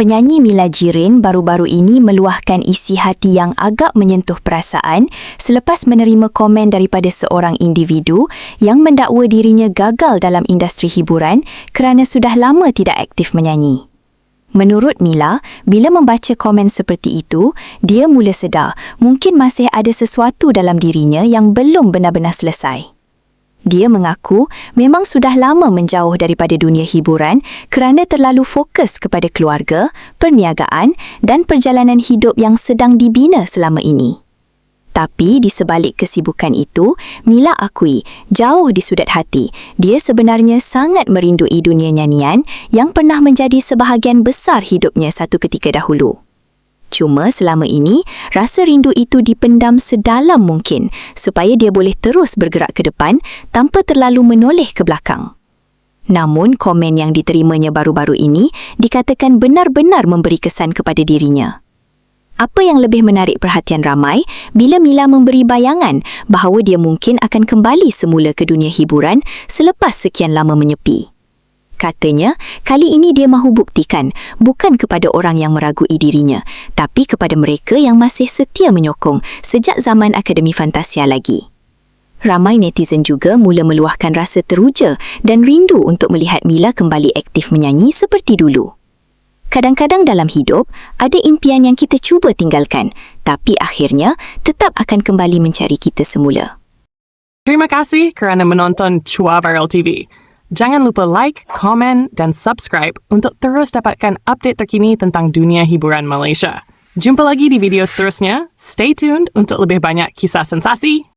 Penyanyi Mila Jirin baru-baru ini meluahkan isi hati yang agak menyentuh perasaan selepas menerima komen daripada seorang individu yang mendakwa dirinya gagal dalam industri hiburan kerana sudah lama tidak aktif menyanyi. Menurut Mila, bila membaca komen seperti itu, dia mula sedar mungkin masih ada sesuatu dalam dirinya yang belum benar-benar selesai. Dia mengaku memang sudah lama menjauh daripada dunia hiburan kerana terlalu fokus kepada keluarga, perniagaan dan perjalanan hidup yang sedang dibina selama ini. Tapi di sebalik kesibukan itu, Mila akui jauh di sudut hati, dia sebenarnya sangat merindui dunia nyanyian yang pernah menjadi sebahagian besar hidupnya satu ketika dahulu. Cuma selama ini, rasa rindu itu dipendam sedalam mungkin supaya dia boleh terus bergerak ke depan tanpa terlalu menoleh ke belakang. Namun, komen yang diterimanya baru-baru ini dikatakan benar-benar memberi kesan kepada dirinya. Apa yang lebih menarik perhatian ramai bila Mila memberi bayangan bahawa dia mungkin akan kembali semula ke dunia hiburan selepas sekian lama menyepi. Katanya, kali ini dia mahu buktikan bukan kepada orang yang meragui dirinya, tapi kepada mereka yang masih setia menyokong sejak zaman Akademi Fantasia lagi. Ramai netizen juga mula meluahkan rasa teruja dan rindu untuk melihat Mila kembali aktif menyanyi seperti dulu. Kadang-kadang dalam hidup, ada impian yang kita cuba tinggalkan, tapi akhirnya tetap akan kembali mencari kita semula. Terima kasih kerana menonton Chua Viral TV. Jangan lupa like, komen dan subscribe untuk terus dapatkan update terkini tentang dunia hiburan Malaysia. Jumpa lagi di video seterusnya. Stay tuned untuk lebih banyak kisah sensasi